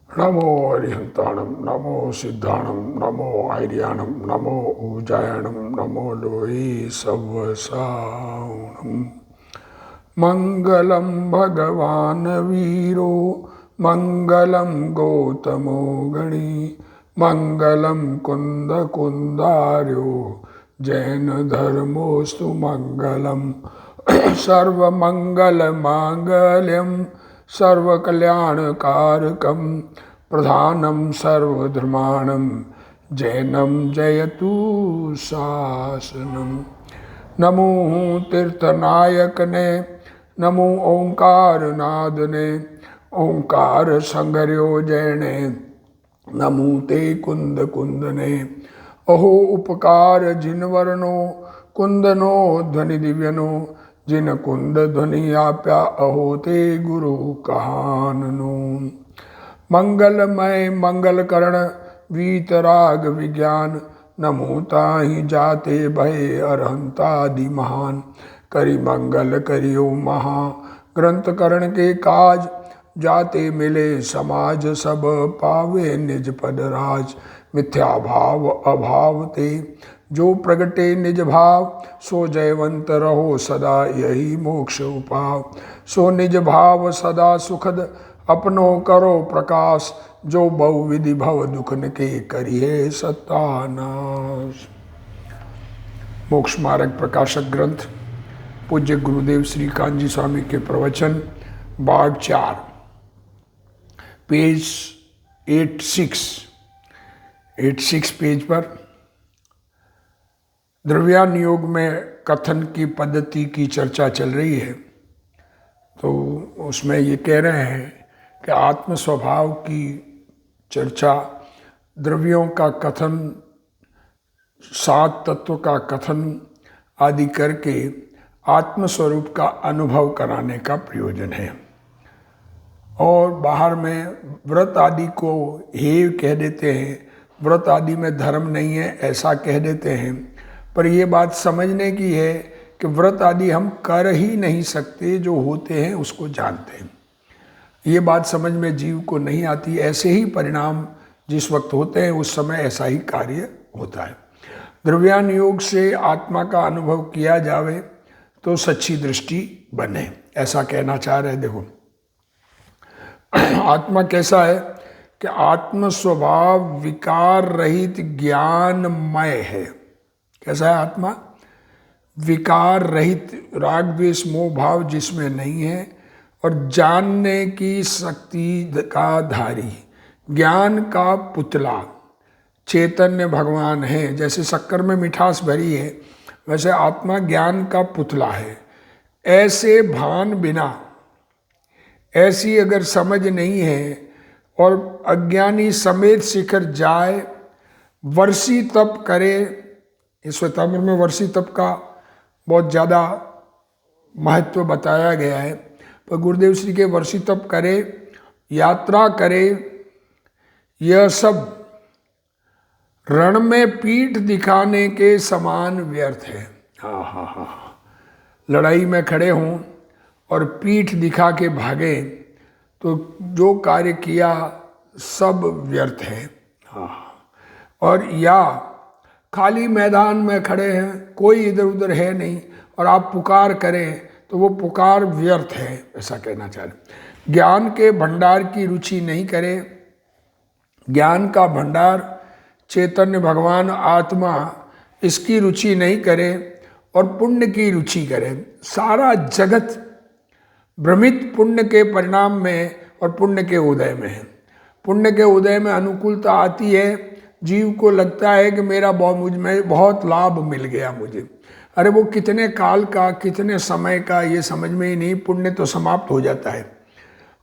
नमो अरिहंताणं नमो सिद्धाणं नमो आर्याणं नमो ऊजायणं नमो लोई सवसावणं। मंगलम भगवान वीरो मंगलम गौतमो गणी मंगलम कुंद कुंदार्यो जैन धर्मोस्तु मंगलम सर्वमंगल मांगल्यम सर्वकल्याणकारकं प्रधानं सर्वधर्माणं जैनं जयतु शासनम। नमो तीर्थनायकने नमो ओंकार ने ओंकार संगर्यो जैने नमो ते कुंद कुंदने। अहो उपकार जिन वर्णो कुंदनो ध्वनि दिव्यनो जिन कुंद ध्वनि आप्या अहो ते गुरु कहाननो। मंगलमय मंगल करण वीतराग विज्ञान नमो ताहि जाते भय अरहंतादि महान। करि मंगल करियो महा ग्रंथ करण के काज जाते मिले समाज सब पावे निज पद राज। मिथ्या भाव अभाव ते जो प्रगटे निज भाव सो जयवंत रहो सदा यही मोक्ष उपाव। सो निज भाव सदा सुखद अपनो करो प्रकाश जो बहुविधि भव दुखन के करिए सत्यानाश। मोक्ष मार्ग प्रकाशक ग्रंथ पूज्य गुरुदेव श्री कांजी स्वामी के प्रवचन भाग 4 पेज 86 पेज पर द्रव्यान योग में कथन की पद्धति की चर्चा चल रही है। तो उसमें ये कह रहे हैं कि आत्म स्वभाव की चर्चा, द्रव्यों का कथन, 7 तत्व का कथन आदि करके आत्म स्वरूप का अनुभव कराने का प्रयोजन है। और बाहर में व्रत आदि को हेय कह देते हैं, व्रत आदि में धर्म नहीं है ऐसा कह देते हैं। पर ये बात समझने की है कि व्रत आदि हम कर ही नहीं सकते, जो होते हैं उसको जानते हैं। ये बात समझ में जीव को नहीं आती। ऐसे ही परिणाम जिस वक्त होते हैं उस समय ऐसा ही कार्य होता है। द्रव्यान योग से आत्मा का अनुभव किया जावे तो सच्ची दृष्टि बने, ऐसा कहना चाह रहे। देखो आत्मा कैसा है कि आत्म स्वभाव विकार रहित ज्ञानमय है। कैसा है आत्मा? विकार रहित, राग द्वेष मोह भाव जिसमें नहीं है और जानने की शक्ति का धारी, ज्ञान का पुतला चैतन्य भगवान है। जैसे शक्कर में मिठास भरी है वैसे आत्मा ज्ञान का पुतला है। ऐसे भान बिना, ऐसी अगर समझ नहीं है और अज्ञानी समेत शिखर जाए, वर्षी तप करे। इस श्वेतांबर में वर्षी तप का बहुत ज़्यादा महत्व बताया गया है। पर गुरुदेव श्री के वर्षी तप करे, यात्रा करे, यह सब रण में पीठ दिखाने के समान व्यर्थ है। हाँ, लड़ाई में खड़े हों और पीठ दिखा के भागे तो जो कार्य किया सब व्यर्थ है। हाँ, और या खाली मैदान में खड़े हैं, कोई इधर उधर है नहीं और आप पुकार करें तो वो पुकार व्यर्थ है, ऐसा कहना चाह रहे। ज्ञान के भंडार की रुचि नहीं करे, ज्ञान का भंडार चैतन्य भगवान आत्मा इसकी रुचि नहीं करे और पुण्य की रुचि करे। सारा जगत भ्रमित पुण्य के परिणाम में और पुण्य के उदय में है। पुण्य के उदय में अनुकूलता आती है, जीव को लगता है कि मुझ में बहुत लाभ मिल गया मुझे। अरे वो कितने काल का, कितने समय का, ये समझ में ही नहीं। पुण्य तो समाप्त हो जाता है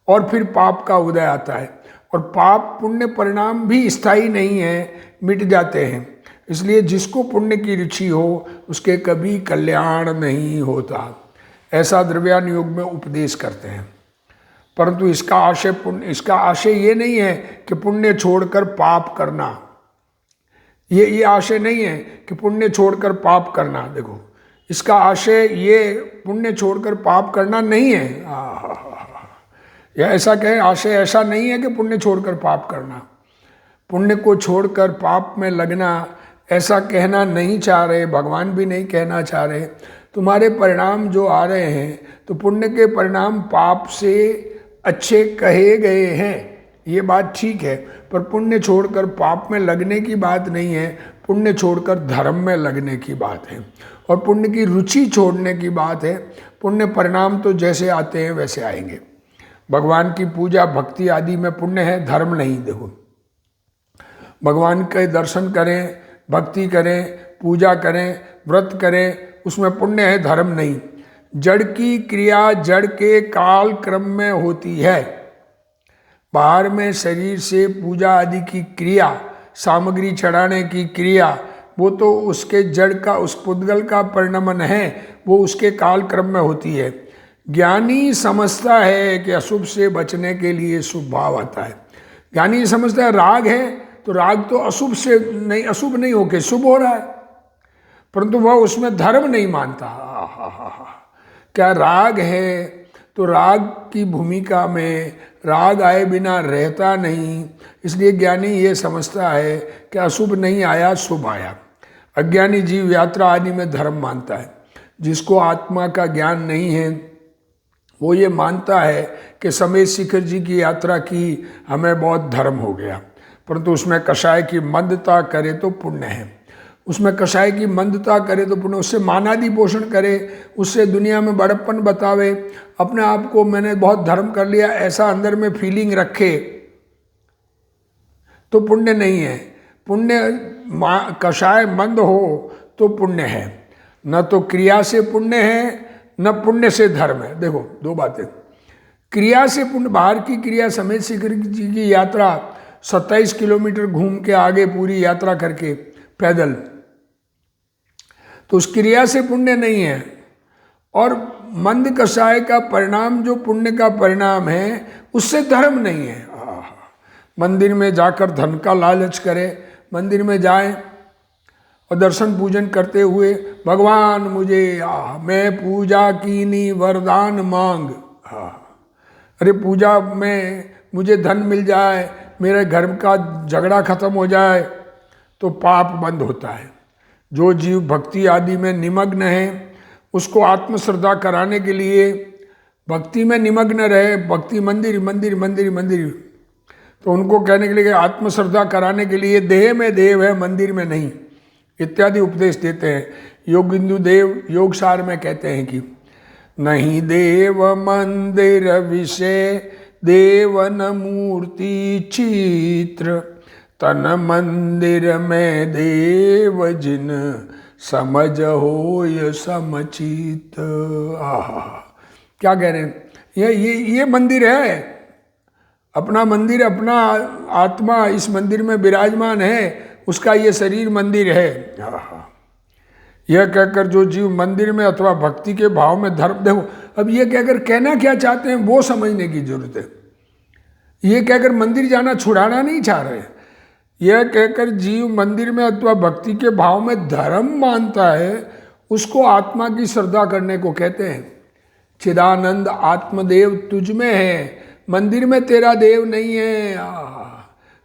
और फिर पाप का उदय आता है और पाप पुण्य परिणाम भी स्थायी नहीं है, मिट जाते हैं। इसलिए जिसको पुण्य की रुचि हो उसके कभी कल्याण नहीं होता, ऐसा द्रव्यान योग में उपदेश करते हैं। परंतु इसका आशय ये नहीं है कि पुण्य छोड़कर पाप करना। ये आशय नहीं है कि पुण्य छोड़कर पाप करना। देखो इसका आशय ये पुण्य छोड़कर पाप करना नहीं है। या ऐसा कहे, आशय ऐसा नहीं है कि पुण्य छोड़कर पाप करना, पुण्य को छोड़कर पाप में लगना, ऐसा कहना नहीं चाह रहे, भगवान भी नहीं कहना चाह रहे। तुम्हारे परिणाम जो आ रहे हैं तो पुण्य के परिणाम पाप से अच्छे कहे गए हैं, ये बात ठीक है, पर पुण्य छोड़कर पाप में लगने की बात नहीं है, पुण्य छोड़कर धर्म में लगने की बात है, और पुण्य की रुचि छोड़ने की बात है। पुण्य परिणाम तो जैसे आते हैं वैसे आएंगे। भगवान की पूजा भक्ति आदि में पुण्य है, धर्म नहीं। देखो, भगवान के दर्शन करें, भक्ति करें, पूजा करें, व्रत करें, उसमें पुण्य है, धर्म नहीं। जड़ की क्रिया जड़ के काल क्रम में होती है। बाहर में शरीर से पूजा आदि की क्रिया, सामग्री चढ़ाने की क्रिया, वो तो उसके जड़ का, उस पुद्गल का परिणमन है, वो उसके काल क्रम में होती है। ज्ञानी समझता है कि अशुभ से बचने के लिए शुभ भाव आता है। ज्ञानी समझता है राग है तो राग तो अशुभ से नहीं, अशुभ नहीं होके शुभ हो रहा है, परंतु वह उसमें धर्म नहीं मानता। क्या राग है तो राग की भूमिका में राग आए बिना रहता नहीं, इसलिए ज्ञानी ये समझता है कि अशुभ नहीं आया, शुभ आया। अज्ञानी जीव यात्रा आदि में धर्म मानता है। जिसको आत्मा का ज्ञान नहीं है वो ये मानता है कि समेत शिखर जी की यात्रा की, हमें बहुत धर्म हो गया, परंतु उसमें कषाय की मंदता करे तो पुण्य है। उसमें कषाय की मंदता करे तो पुण्य, उससे मानादि पोषण करे, उससे दुनिया में बड़प्पन बतावे, अपने आप को मैंने बहुत धर्म कर लिया ऐसा अंदर में फीलिंग रखे तो पुण्य नहीं है। पुण्य कषाय मंद हो तो पुण्य है, न तो क्रिया से पुण्य है न पुण्य से धर्म है। देखो दो बातें, क्रिया से पुण्य, बाहर की क्रिया समेत शिखर जी की यात्रा 27 किलोमीटर घूम के आगे पूरी यात्रा करके पैदल, तो उस क्रिया से पुण्य नहीं है। और मंद कषाय का परिणाम जो पुण्य का परिणाम है उससे धर्म नहीं है। मंदिर में जाकर धन का लालच करे, मंदिर में जाए और दर्शन पूजन करते हुए भगवान मुझे मैं पूजा कीनी वरदान मांग, अरे पूजा में मुझे धन मिल जाए, मेरे घर का झगड़ा खत्म हो जाए, तो पाप बंद होता है। जो जीव भक्ति आदि में निमग्न है उसको आत्मश्रद्धा कराने के लिए भक्ति में निमग्न रहे, भक्ति मंदिर मंदिर मंदिर मंदिर, तो उनको कहने के लिए आत्मश्रद्धा कराने के लिए देह में देव है मंदिर में नहीं इत्यादि उपदेश देते हैं। योगिंदु देव योगसार में कहते हैं कि नहीं देव मंदिर विषय देवन मूर्ति चित्र, तन मंदिर में देव जिन समझ होय समचित। क्या कह रहे हैं, ये मंदिर है, अपना मंदिर, अपना आत्मा इस मंदिर में विराजमान है, उसका ये शरीर मंदिर है। यह कहकर जो जीव मंदिर में अथवा भक्ति के भाव में धर्म, देखो अब ये कहकर कहना क्या चाहते हैं वो समझने की जरूरत है। ये कहकर मंदिर जाना छुड़ाना नहीं चाह रहे, यह कहकर जीव मंदिर में अथवा भक्ति के भाव में धर्म मानता है, उसको आत्मा की श्रद्धा करने को कहते हैं। चिदानंद आत्मदेव तुझ में है, मंदिर में तेरा देव नहीं है।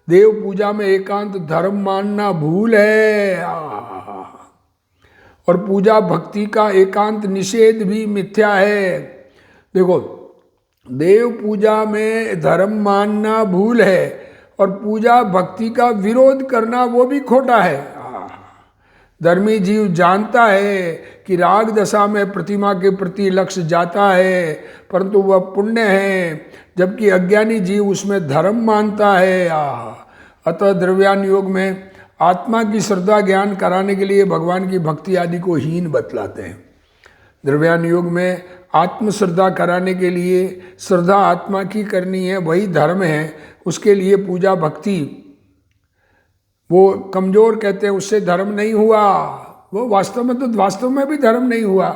देव पूजा में एकांत धर्म मानना भूल है, और पूजा भक्ति का एकांत निषेध भी मिथ्या है। देखो देव पूजा में धर्म मानना भूल है और पूजा भक्ति का विरोध करना वो भी खोटा है। धर्मी जीव जानता है कि राग दशा में प्रतिमा के प्रति लक्ष्य जाता है, परंतु वह पुण्य है, जबकि अज्ञानी जीव उसमें धर्म मानता है। अतः द्रव्यान योग में आत्मा की श्रद्धा ज्ञान कराने के लिए भगवान की भक्ति आदि को हीन बतलाते हैं। द्रव्यान योग में आत्मश्रद्धा कराने के लिए श्रद्धा आत्मा की करनी है, वही धर्म है। उसके लिए पूजा भक्ति वो कमज़ोर कहते हैं, उससे धर्म नहीं हुआ। वो वास्तव में भी धर्म नहीं हुआ,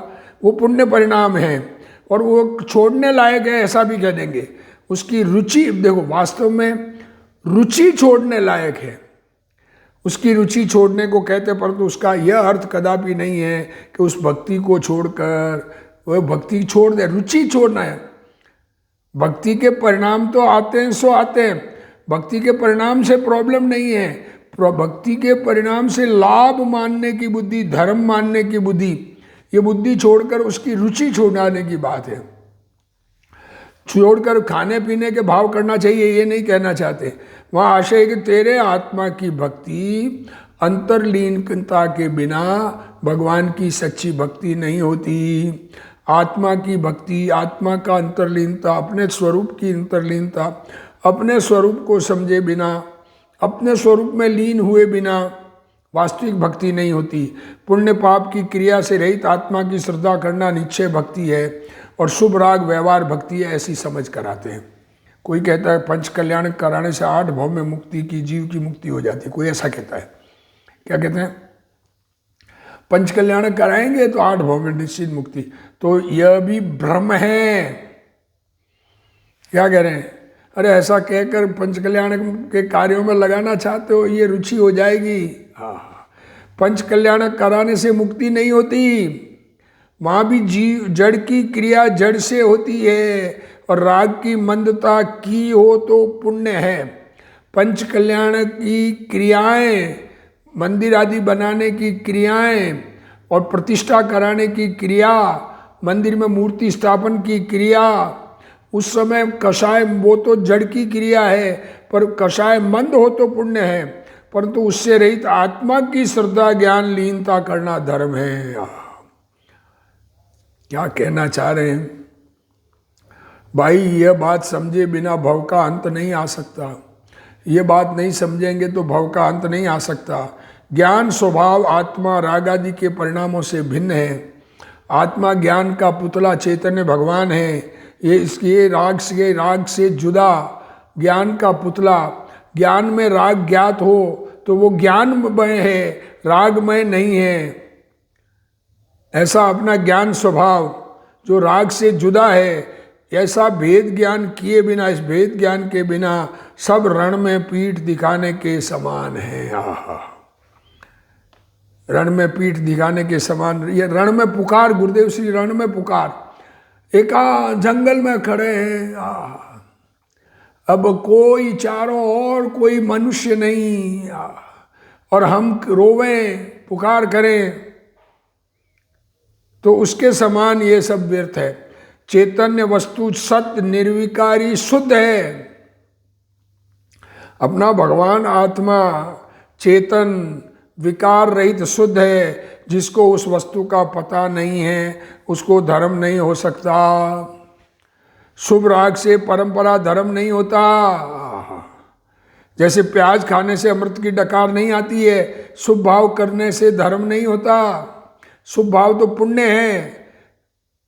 वो पुण्य परिणाम है और वो छोड़ने लायक है ऐसा भी कह देंगे। उसकी रुचि, देखो वास्तव में रुचि छोड़ने लायक है, उसकी रुचि छोड़ने को कहते, परंतु उसका यह अर्थ कदापि नहीं है कि उस भक्ति को छोड़कर वह भक्ति छोड़ दे। रुचि छोड़ना है, भक्ति के परिणाम तो आते हैं सो आते हैं, भक्ति के परिणाम से प्रॉब्लम नहीं है, भक्ति के परिणाम से लाभ मानने की बुद्धि, धर्म मानने की बुद्धि, ये बुद्धि छोड़कर उसकी रुचि छोड़ाने की बात है। छोड़कर खाने पीने के भाव करना चाहिए ये नहीं कहना चाहते। वहाँ आशय है कि तेरे आत्मा की भक्ति अंतर्लीनता के बिना भगवान की सच्ची भक्ति नहीं होती। आत्मा की भक्ति, आत्मा का अंतर्लीनता, अपने स्वरूप की अंतर्लीनता, अपने स्वरूप को समझे बिना, अपने स्वरूप में लीन हुए बिना वास्तविक भक्ति नहीं होती। पुण्य पाप की क्रिया से रहित आत्मा की श्रद्धा करना निश्चय भक्ति है और शुभ राग व्यवहार भक्ति है, ऐसी समझ कराते हैं। कोई कहता है पंच कल्याण कराने से 8 भाव में मुक्ति की, जीव की मुक्ति हो जाती है, कोई ऐसा कहता है। क्या कहते हैं? पंच कल्याण कराएंगे तो 8 भाव में निश्चित मुक्ति, तो यह भी भ्रम है। क्या कह रहे हैं? अरे ऐसा कहकर पंच कल्याण के कार्यों में लगाना चाहते हो, ये रुचि हो जाएगी। हाँ, पंच कल्याण कराने से मुक्ति नहीं होती, वहाँ भी जीव जड़ की क्रिया जड़ से होती है, और राग की मंदता की हो तो पुण्य है। पंच कल्याण की क्रियाएं, मंदिर आदि बनाने की क्रियाएं और प्रतिष्ठा कराने की क्रिया, मंदिर में मूर्ति स्थापन की क्रिया, उस समय कषाय वो तो जड़ की क्रिया है, पर कषाय मंद हो तो पुण्य है, परंतु उससे रहित आत्मा की श्रद्धा ज्ञान लीनता करना धर्म है। क्या कहना चाह रहे हैं भाई? यह बात समझे बिना भव का अंत नहीं आ सकता। ये बात नहीं समझेंगे तो भव का अंत नहीं आ सकता। ज्ञान स्वभाव आत्मा राग आदि के परिणामों से भिन्न है। आत्मा ज्ञान का पुतला चैतन्य भगवान है, ये इसके राग से जुदा ज्ञान का पुतला। ज्ञान में राग ज्ञात हो तो वो ज्ञानमय है, रागमय नहीं है। ऐसा अपना ज्ञान स्वभाव जो राग से जुदा है, ऐसा भेद ज्ञान किए बिना, इस भेद ज्ञान के बिना सब रण में पीठ दिखाने के समान है। आहा, रण में पीठ दिखाने के समान। ये रण में पुकार, गुरुदेव श्री रण में पुकार, एक जंगल में खड़े हैं, अब कोई चारों और कोई मनुष्य नहीं, और हम रोवें पुकार करें, तो उसके समान ये सब व्यर्थ है। चैतन्य वस्तु सत्य निर्विकारी शुद्ध है। अपना भगवान आत्मा चेतन विकार रहित शुद्ध है। जिसको उस वस्तु का पता नहीं है उसको धर्म नहीं हो सकता। शुभ राग से परंपरा धर्म नहीं होता। जैसे प्याज खाने से अमृत की डकार नहीं आती है, शुभ भाव करने से धर्म नहीं होता। शुभ भाव तो पुण्य है।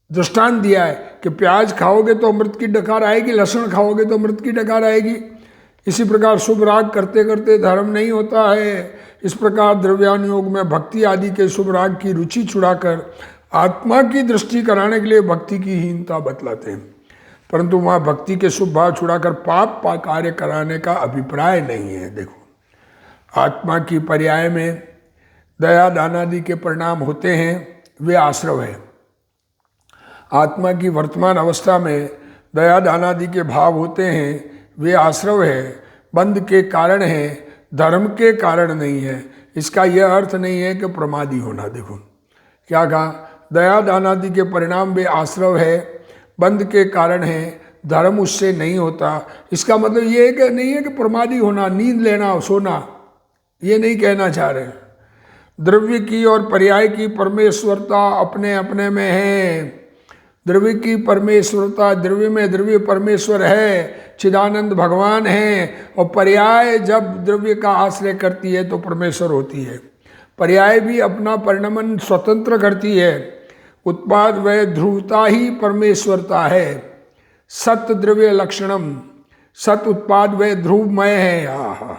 दृष्टांत दिया है कि प्याज खाओगे तो अमृत की डकार आएगी, लहसुन खाओगे तो अमृत की डकार आएगी। इसी प्रकार शुभ राग करते करते धर्म नहीं होता है। इस प्रकार द्रव्यानुयोग में भक्ति आदि के शुभ राग की रुचि छुड़ाकर आत्मा की दृष्टि कराने के लिए भक्ति की हीनता बतलाते हैं, परंतु वहाँ भक्ति के शुभ भाव छुड़ाकर पाप कार्य कराने का अभिप्राय नहीं है। देखो, आत्मा की पर्याय में दया दान आदि के परिणाम होते हैं, वे आश्रव है। आत्मा की वर्तमान अवस्था में दया दान आदि के भाव होते हैं, वे आश्रव है, बंध के कारण है, धर्म के कारण नहीं है। इसका यह अर्थ नहीं है कि प्रमादी होना। देखो क्या कहा, दया दान आदि के परिणाम वे आश्रव है, बंध के कारण है, धर्म उससे नहीं होता। इसका मतलब ये है कि नहीं है कि प्रमादी होना, नींद लेना, सोना, ये नहीं कहना चाह रहे। द्रव्य की और पर्याय की परमेश्वरता अपने अपने में है। द्रव्य की परमेश्वरता, द्रव्य में द्रव्य परमेश्वर है, चिदानंद भगवान है, और पर्याय जब द्रव्य का आश्रय करती है तो परमेश्वर होती है। पर्याय भी अपना परिणमन स्वतंत्र करती है। उत्पाद व ध्रुवता ही परमेश्वरता है। सत्य द्रव्य लक्षणम, सत उत्पाद व ध्रुवमय है। आहा,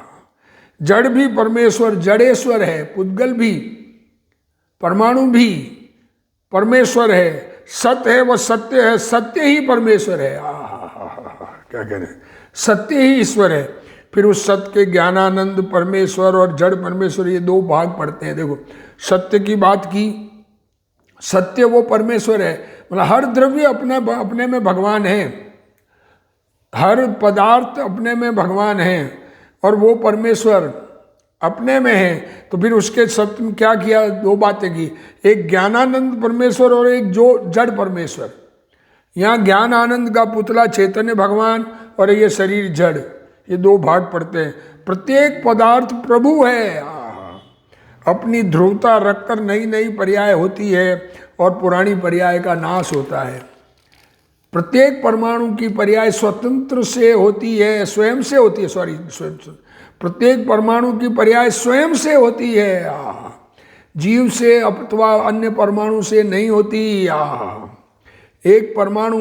जड़ भी परमेश्वर जड़ेश्वर है, पुद्गल भी, परमाणु भी परमेश्वर है। सत्य है वह सत्य है, सत्य ही परमेश्वर है। क्या कह रहे हैं, सत्य ही ईश्वर है। फिर उस सत्य के ज्ञानानंद परमेश्वर और जड़ परमेश्वर, ये दो भाग पड़ते हैं। देखो, सत्य की बात की, सत्य वो परमेश्वर है, मतलब हर द्रव्य अपने में भगवान है। हर पदार्थ अपने में भगवान है और वो परमेश्वर अपने में है, तो फिर उसके सत्य में क्या किया? दो बातें की, एक ज्ञानानंद परमेश्वर और एक जो जड़ परमेश्वर। यहाँ ज्ञान आनंद का पुतला चैतन्य भगवान और ये शरीर जड़, ये दो भाग पड़ते हैं। प्रत्येक पदार्थ प्रभु है, अपनी ध्रुवता रखकर नई नई पर्याय होती है और पुरानी पर्याय का नाश होता है। प्रत्येक परमाणु की पर्याय स्वतंत्र से होती है, स्वयं से होती है, स्वयं से। प्रत्येक परमाणु की पर्याय स्वयं से होती है, जीव से अथवा अन्य परमाणु से नहीं होती। एक परमाणु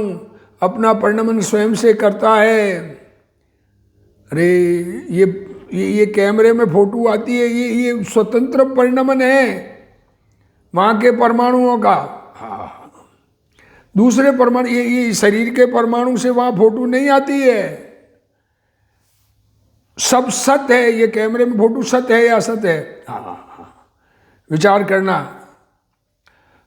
अपना परिणमन स्वयं से करता है। अरे ये कैमरे में फोटो आती है, ये स्वतंत्र परिणमन है वहाँ के परमाणुओं का। दूसरे परमाणु, ये शरीर के परमाणु से वहाँ फोटो नहीं आती है। सब सत्य है, ये कैमरे में फोटो सत्य है या असत्य है? विचार करना।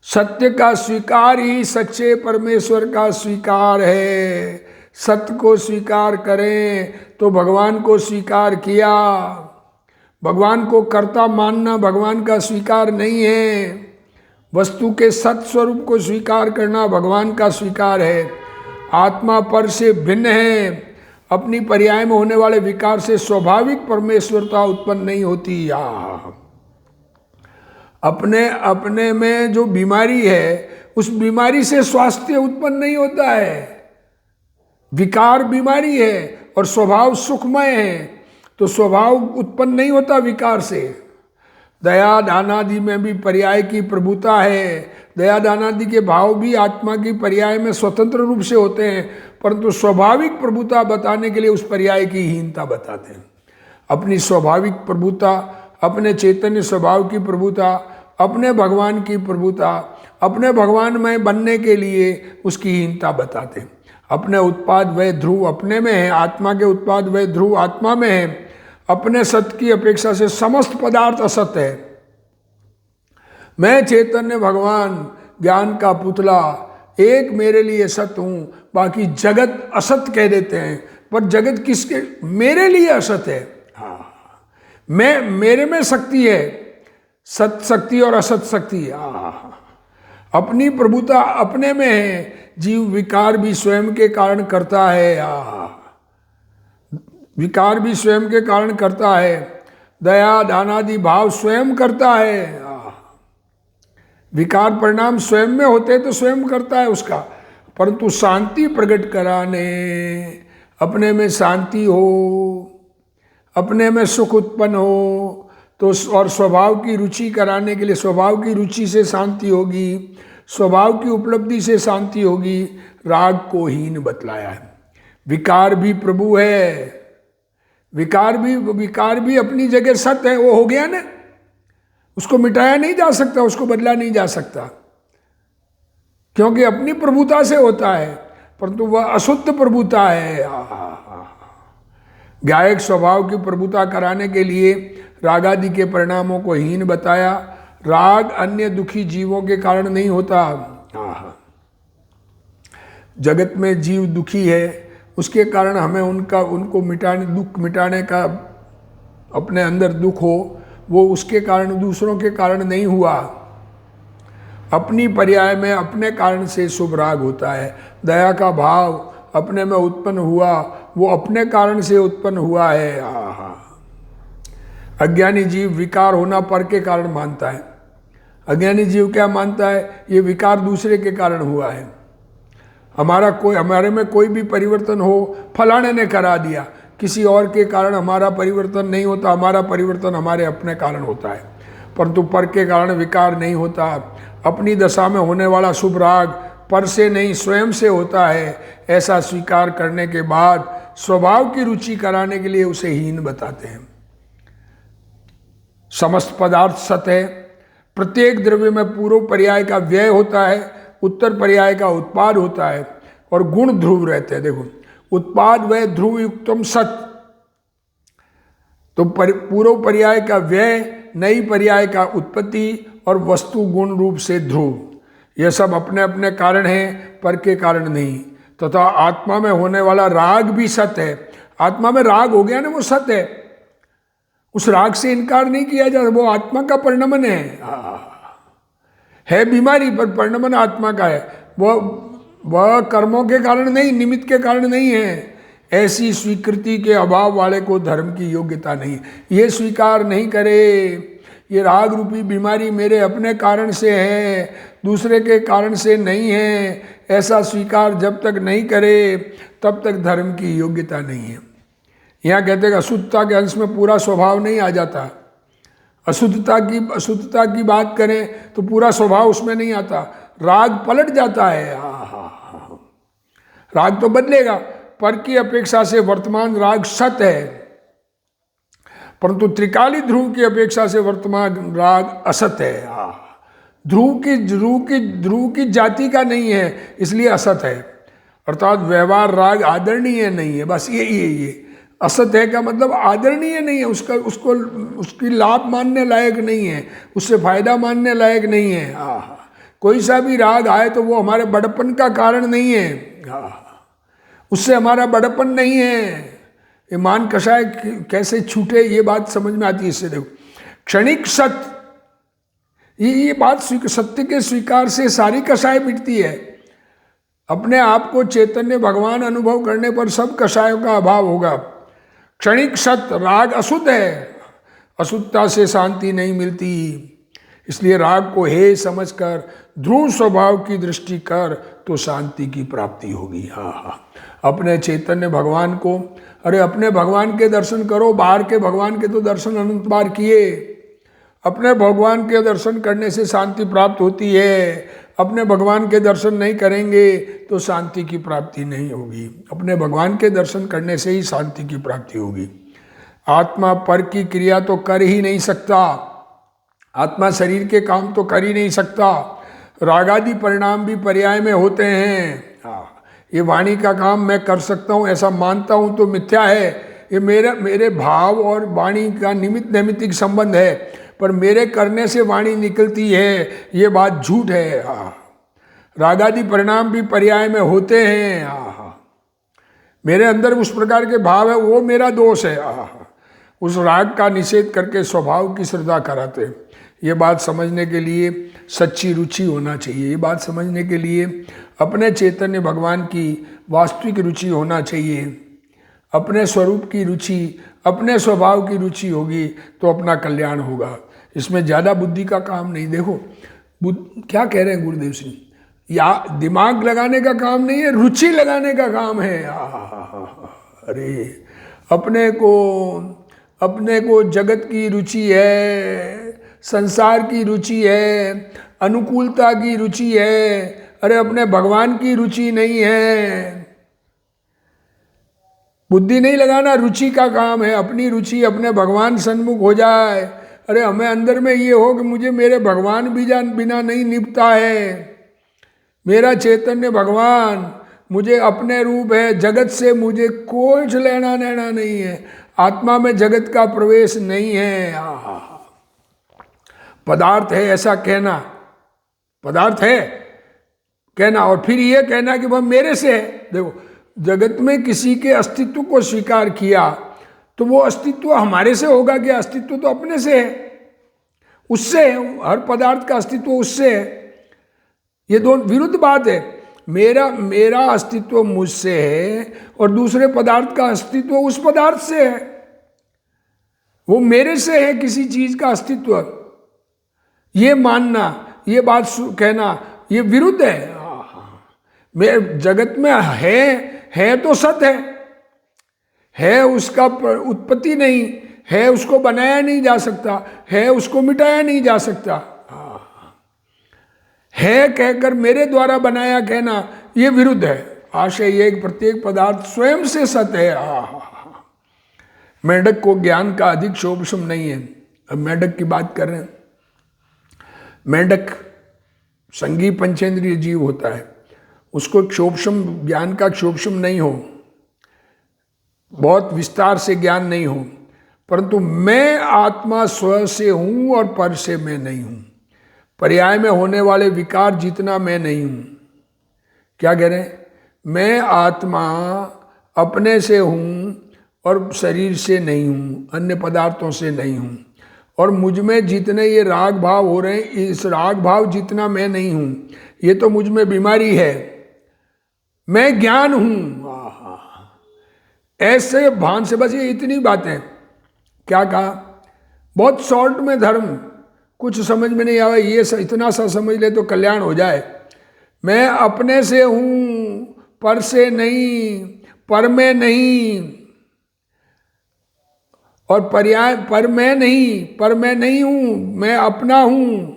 सत्य का स्वीकार ही सच्चे परमेश्वर का स्वीकार है। सत्य को स्वीकार करें तो भगवान को स्वीकार किया। भगवान को कर्ता मानना भगवान का स्वीकार नहीं है। वस्तु के सत्य स्वरूप को स्वीकार करना भगवान का स्वीकार है। आत्मा पर से भिन्न है। अपनी पर्याय में होने वाले विकार से स्वाभाविक परमेश्वरता उत्पन्न नहीं होती। अपने अपने में जो बीमारी है उस बीमारी से स्वास्थ्य उत्पन्न नहीं होता है। विकार बीमारी है और स्वभाव सुखमय है, तो स्वभाव उत्पन्न नहीं होता विकार से। दया दानादि में भी पर्याय की प्रभुता है। दया दानादि के भाव भी आत्मा की पर्याय में स्वतंत्र रूप से होते हैं, परंतु स्वाभाविक प्रभुता बताने के लिए उस पर्याय की हीनता बताते हैं। अपनी स्वाभाविक प्रभुता, अपने चैतन्य स्वभाव की प्रभुता, अपने भगवान की प्रभुता, अपने भगवान में बनने के लिए उसकी हीनता बताते हैं। अपने उत्पाद वह ध्रुव अपने में है, आत्मा के उत्पाद वह ध्रुव आत्मा में है। अपने सत्य की अपेक्षा से समस्त पदार्थ असत्य है। मैं चैतन्य भगवान ज्ञान का पुतला एक मेरे लिए सत्य हूँ, बाकी जगत असत्य कह देते हैं। पर जगत किसके? मेरे लिए असत्य है। मेरे में शक्ति है, सत शक्ति और असत शक्ति। अपनी प्रभुता अपने में है। जीव विकार भी स्वयं के कारण करता है। विकार भी स्वयं के कारण करता है। दया दानादि भाव स्वयं करता है। विकार परिणाम स्वयं में होते तो स्वयं करता है उसका, परंतु शांति प्रकट कराने, अपने में शांति हो, अपने में सुख उत्पन्न हो, तो और स्वभाव की रुचि कराने के लिए, स्वभाव की रुचि से शांति होगी, स्वभाव की उपलब्धि से शांति होगी। राग को हीन बतलाया है। विकार भी प्रभु है। विकार भी अपनी जगह सत्य है। वो हो गया ना, उसको मिटाया नहीं जा सकता, उसको बदला नहीं जा सकता, क्योंकि अपनी प्रभुता से होता है, परंतु वह अशुद्ध प्रभुता है। गायक स्वभाव की प्रभुता कराने के लिए रागादि के परिणामों को हीन बताया। राग अन्य दुखी जीवों के कारण नहीं होता। जगत में जीव दुखी है, उसके कारण हमें उनको दुख मिटाने का अपने अंदर दुख हो, वो उसके कारण, दूसरों के कारण नहीं हुआ। अपनी पर्याय में अपने कारण से शुभ राग होता है। दया का भाव अपने में उत्पन्न हुआ, वो अपने कारण से उत्पन्न हुआ है। अज्ञानी जीव विकार होना पर के कारण मानता है। अज्ञानी जीव क्या मानता है? ये विकार दूसरे के कारण हुआ है। हमारे में कोई भी परिवर्तन हो, फलाने ने करा दिया, किसी और के कारण हमारा परिवर्तन नहीं होता। हमारा परिवर्तन हमारे अपने कारण होता है, परंतु पर के कारण विकार नहीं होता। अपनी दशा में होने वाला शुभ राग पर से नहीं स्वयं से होता है। ऐसा स्वीकार करने के बाद स्वभाव की रुचि कराने के लिए उसे हीन बताते हैं। समस्त पदार्थ सत्य है। प्रत्येक द्रव्य में पूर्व पर्याय का व्यय होता है, उत्तर पर्याय का उत्पाद होता है, और गुण ध्रुव रहते हैं। देखो, उत्पाद वह ध्रुव युक्तम सत, तो पूर्व पर्याय का व्यय, नई पर्याय का उत्पत्ति और वस्तु गुण रूप से ध्रुव, यह सब अपने अपने कारण हैं, पर के कारण नहीं। तथा आत्मा में होने वाला राग भी सत्य है। आत्मा में राग हो गया ना, वो सत्य है, उस राग से इनकार नहीं किया जाता, वो आत्मा का परिणमन है बीमारी पर परिणमन आत्मा का है, वह कर्मों के कारण नहीं, निमित्त के कारण नहीं है। ऐसी स्वीकृति के अभाव वाले को धर्म की योग्यता नहीं। ये स्वीकार नहीं करे ये राग रूपी बीमारी मेरे अपने कारण से है, दूसरे के कारण से नहीं है, ऐसा स्वीकार जब तक नहीं करे तब तक धर्म की योग्यता नहीं है। यहाँ कहते हैं अशुद्धता के अंश में पूरा स्वभाव नहीं आ जाता। अशुद्धता की बात करें तो पूरा स्वभाव उसमें नहीं आता, राग पलट जाता है। राग तो बदलेगा, पर की अपेक्षा से वर्तमान राग सत है, परंतु त्रिकाली ध्रुव की अपेक्षा से वर्तमान राग असत है। ध्रुव की जाति का नहीं है, इसलिए असत है। अर्थात व्यवहार राग आदरणीय नहीं है, बस ये असत है का मतलब आदरणीय नहीं है, उसकी लाभ मानने लायक नहीं है, उससे फायदा मानने लायक नहीं है। कोई सा भी राग आए तो वो हमारे बड़प्पन का कारण नहीं है, उससे हमारा बड़प्पन नहीं है। ये मान कषाय कैसे छूटे, ये बात समझ में आती है इससे। देखो क्षणिक सत्य, ये बात सत्य के स्वीकार से सारी कषाय मिटती है। अपने आप को चैतन्य भगवान अनुभव करने पर सब कषायों का अभाव होगा। क्षणिक सत्य, राग अशुद्ध है, अशुद्धता से शांति नहीं मिलती, इसलिए राग को हे समझकर ध्रुव स्वभाव की दृष्टि कर तो शांति की प्राप्ति होगी। अपने चैतन्य भगवान को, अरे अपने भगवान के दर्शन करो, बाहर के भगवान के तो दर्शन अनंत बार किए। अपने भगवान के दर्शन करने से शांति प्राप्त होती है, अपने भगवान के दर्शन नहीं करेंगे तो शांति की प्राप्ति नहीं होगी। अपने भगवान के दर्शन करने से ही शांति की प्राप्ति होगी। आत्मा पर की क्रिया तो कर ही नहीं सकता, आत्मा शरीर के काम तो कर ही नहीं सकता। रागादि परिणाम भी पर्याय में होते हैं। ये वाणी का काम मैं कर सकता हूँ ऐसा मानता हूँ तो मिथ्या है। ये मेरे भाव और वाणी का निमित्त नैमित्तिक संबंध है, पर मेरे करने से वाणी निकलती है, ये बात झूठ है। रागादि परिणाम भी पर्याय में होते हैं। मेरे अंदर उस प्रकार के भाव है, वो मेरा दोष है। उस राग का निषेध करके स्वभाव की श्रद्धा कराते हैं। ये बात समझने के लिए सच्ची रुचि होना चाहिए। ये बात समझने के लिए अपने चैतन्य भगवान की वास्तविक रुचि होना चाहिए। अपने स्वरूप की रुचि, अपने स्वभाव की रुचि होगी तो अपना कल्याण होगा। इसमें ज़्यादा बुद्धि का काम नहीं। देखो क्या कह रहे हैं गुरुदेव सिंह, या दिमाग लगाने का काम नहीं है, रुचि लगाने का काम है। अरे अपने को जगत की रुचि है, संसार की रुचि है, अनुकूलता की रुचि है, अरे अपने भगवान की रुचि नहीं है। बुद्धि नहीं लगाना रुचि का काम है। अपनी रुचि अपने भगवान सन्मुख हो जाए। अरे हमें अंदर में ये हो कि मुझे मेरे भगवान बिना नहीं निपटा है, मेरा चैतन्य भगवान मुझे अपने रूप है, जगत से मुझे कुछ लेना देना नहीं है, आत्मा में जगत का प्रवेश नहीं है। पदार्थ है ऐसा कहना, पदार्थ है कहना और फिर ये कहना कि वह मेरे से है। देखो जगत में किसी के अस्तित्व को स्वीकार किया तो वो अस्तित्व हमारे से होगा क्या? अस्तित्व तो अपने से है, उससे है, हर पदार्थ का अस्तित्व उससे है। ये दोनों विरुद्ध बात है। मेरा अस्तित्व मुझसे है और दूसरे पदार्थ का अस्तित्व उस पदार्थ से है। वो मेरे से है किसी चीज का अस्तित्व, ये मानना, ये बात कहना, ये विरुद्ध है। मैं जगत में है तो सत्य है, उसका उत्पत्ति नहीं है, उसको बनाया नहीं जा सकता है, उसको मिटाया नहीं जा सकता है कहकर मेरे द्वारा बनाया कहना ये विरुद्ध है। आशय ये प्रत्येक पदार्थ स्वयं से सत्य है। मेढक को ज्ञान का अधिक क्षोभशम नहीं है। अब मेढक की बात कर रहे हैं। मेढक संगी पंचेंद्रिय जीव होता है, उसको क्षोभशम ज्ञान का क्षोभशम नहीं हो, बहुत विस्तार से ज्ञान नहीं हो, परंतु मैं आत्मा स्व से हूं और पर से मैं नहीं हूं। पर्याय में होने वाले विकार जितना मैं नहीं हूं। क्या कह रहे हैं? मैं आत्मा अपने से हूँ और शरीर से नहीं हूँ, अन्य पदार्थों से नहीं हूँ। और मुझ में जितने ये राग भाव हो रहे हैं, इस राग भाव जितना मैं नहीं हूँ, ये तो मुझ में बीमारी है। मैं ज्ञान हूँ। ऐसे भान से, बस ये इतनी बातें। क्या कहा? बहुत शॉर्ट में धर्म, कुछ समझ में नहीं आया, ये इतना सा समझ ले तो कल्याण हो जाए। मैं अपने से हूँ, पर से नहीं, पर में नहीं, और पर्याय पर मैं नहीं हूँ, मैं अपना हूँ।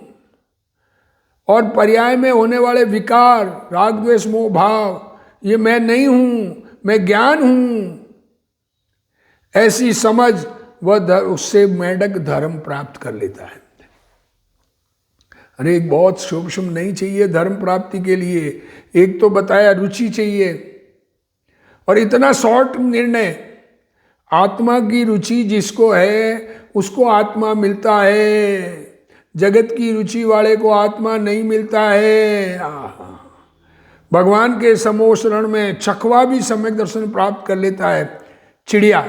और पर्याय में होने वाले विकार, राग द्वेष मोह भाव, ये मैं नहीं हूँ, मैं ज्ञान हूँ। ऐसी समझ वह उससे मेढक धर्म प्राप्त कर लेता है। अरे एक बहुत सूक्ष्म नहीं चाहिए धर्म प्राप्ति के लिए, एक तो बताया रुचि चाहिए, और इतना शॉर्ट निर्णय। आत्मा की रुचि जिसको है उसको आत्मा मिलता है, जगत की रुचि वाले को आत्मा नहीं मिलता है। भगवान के समोशरण में चकवा भी सम्यक दर्शन प्राप्त कर लेता है। चिड़िया,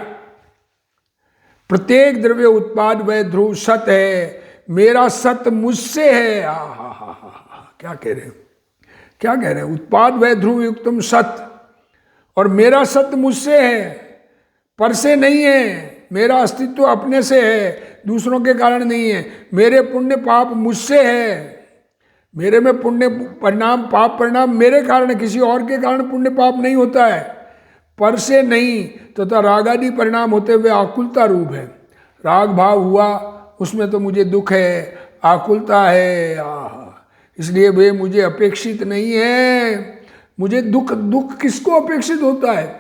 प्रत्येक द्रव्य उत्पाद वह ध्रुव सत है, मेरा सत मुझसे है। क्या कह रहे हैं, क्या कह रहे हैं? उत्पाद वह ध्रुव युक्तम सत, और मेरा सत मुझसे है, पर से नहीं है। मेरा अस्तित्व अपने से है, दूसरों के कारण नहीं है। मेरे पुण्य पाप मुझसे है, मेरे में पुण्य परिणाम पाप परिणाम मेरे कारण है, किसी और के कारण पुण्य पाप नहीं होता है। पर से नहीं, तथा रागादि परिणाम होते हुए आकुलता रूप है। राग भाव हुआ, उसमें तो मुझे दुख है, आकुलता है। इसलिए वे मुझे अपेक्षित नहीं है। मुझे दुख किसको अपेक्षित होता है?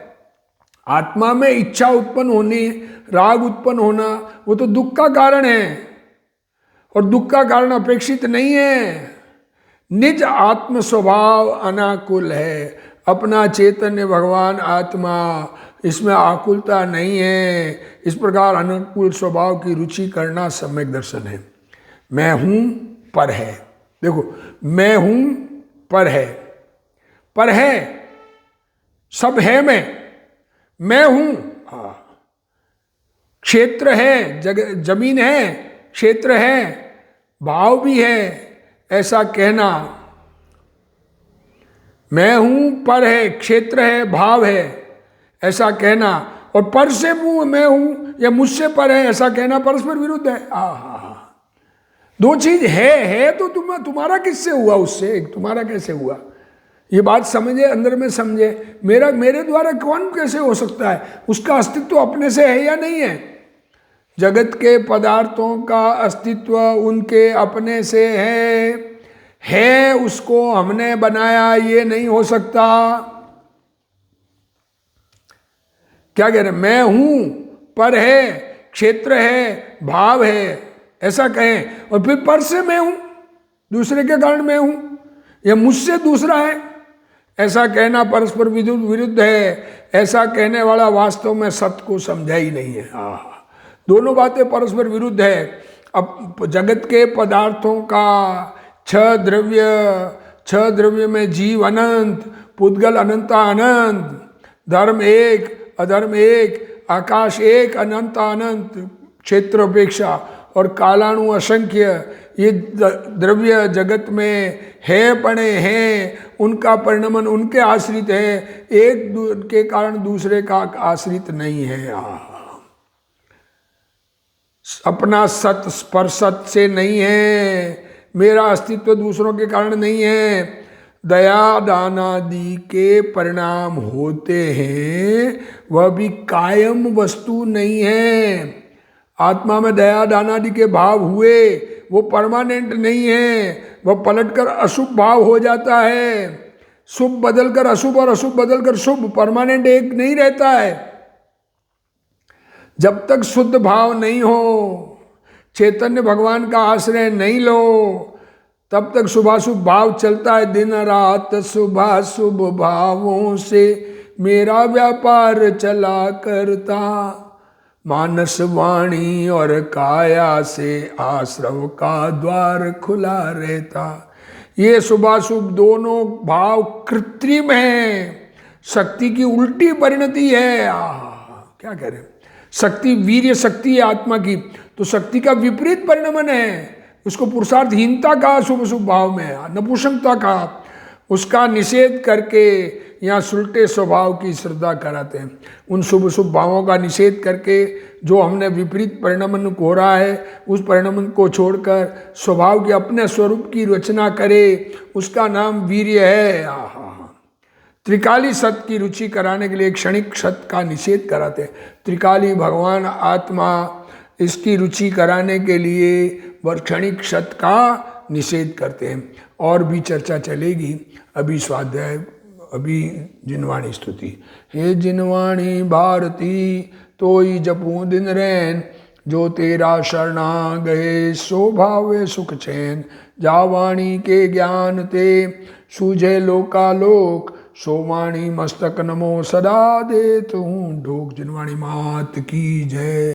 आत्मा में इच्छा उत्पन्न होनी, राग उत्पन्न होना, वो तो दुख का कारण है, और दुख का कारण अपेक्षित नहीं है। निज आत्म स्वभाव अनाकुल है, अपना चैतन्य भगवान आत्मा, इसमें आकुलता नहीं है। इस प्रकार अनुकूल स्वभाव की रुचि करना सम्यक दर्शन है। मैं हूं पर है, देखो मैं हूं पर है, सब है, मैं हूं। क्षेत्र है, जमीन है, क्षेत्र है, भाव भी है, ऐसा कहना। मैं हूं पर है, क्षेत्र है, भाव है, ऐसा कहना, और पर से मैं हूं या मुझसे पर है ऐसा कहना परस्पर विरुद्ध है। दो चीज है तो तुम्हारा किससे हुआ? उससे तुम्हारा कैसे हुआ? ये बात समझे, अंदर में समझे। मेरे द्वारा कौन कैसे हो सकता है? उसका अस्तित्व अपने से है या नहीं है? जगत के पदार्थों का अस्तित्व उनके अपने से है, उसको हमने बनाया, ये नहीं हो सकता। क्या कह रहे? मैं हूं पर है, क्षेत्र है, भाव है, ऐसा कहें, और फिर पर से मैं हूं, दूसरे के कारण मैं हूं, या मुझसे दूसरा है, ऐसा कहना परस्पर विरुद्ध है। ऐसा कहने वाला वास्तव में सत्य को समझा ही नहीं है। दोनों बातें परस्पर विरुद्ध है। अब जगत के पदार्थों का छह द्रव्य में जीव अनंत, पुद्गल अनंता अनंत, धर्म एक अधर्म एक, आकाश एक अनंता अनंत, क्षेत्र अपेक्षा, और कालाणु असंख्य। ये द्रव्य जगत में है पड़े हैं, उनका परिणमन उनके आश्रित है, एक के कारण दूसरे का आश्रित नहीं है। अपना सत स्पर्शत से नहीं है, मेरा अस्तित्व दूसरों के कारण नहीं है। दया दान आदि के परिणाम होते हैं, वह भी कायम वस्तु नहीं है। आत्मा में दया दान आदि के भाव हुए, वो परमानेंट नहीं है, वह पलटकर अशुभ भाव हो जाता है। शुभ बदलकर अशुभ और अशुभ बदलकर शुभ, परमानेंट एक नहीं रहता है। जब तक शुद्ध भाव नहीं हो, चैतन्य भगवान का आश्रय नहीं लो, तब तक शुभाशुभ भाव चलता है। दिन रात शुभाशुभ भावों से मेरा व्यापार चला करता, मानस वाणी और काया से आश्रव का द्वार खुला रहता। ये शुभाशुभ दोनों भाव कृत्रिम हैं, शक्ति की उल्टी परिणति है। क्या कह रहे हैं, शक्ति वीर्य शक्ति है आत्मा की, तो शक्ति का विपरीत परिणमन है। उसको पुरुषार्थहीनता कहा शुभ शुभ भाव में, नपुंसकता कहा, उसका निषेध करके यहाँ सुलटे स्वभाव की श्रद्धा कराते हैं। उन शुभ शुभ भावों का निषेध करके जो हमने विपरीत परिणमन हो रहा है उस परिणमन को छोड़कर स्वभाव के अपने स्वरूप की रचना करे, उसका नाम वीर्य है। त्रिकाली सत की रुचि कराने के लिए क्षणिक सत का निषेध कराते हैं। त्रिकाली भगवान आत्मा, इसकी रुचि कराने के लिए वह क्षणिक सत का निषेध करते हैं। और भी चर्चा चलेगी। अभी स्वाध्याय, अभी जिनवाणी स्तुति। हे जिनवाणी भारती तोई जपूं दिन रैन, जो तेरा शरणा गए सो भावे सुख चैन। जावाणी के ज्ञान ते सूझे लोकालोक, सो वाणी मस्तक नमो सदा देत हूँ ढोक। जिनवाणी मात की जय।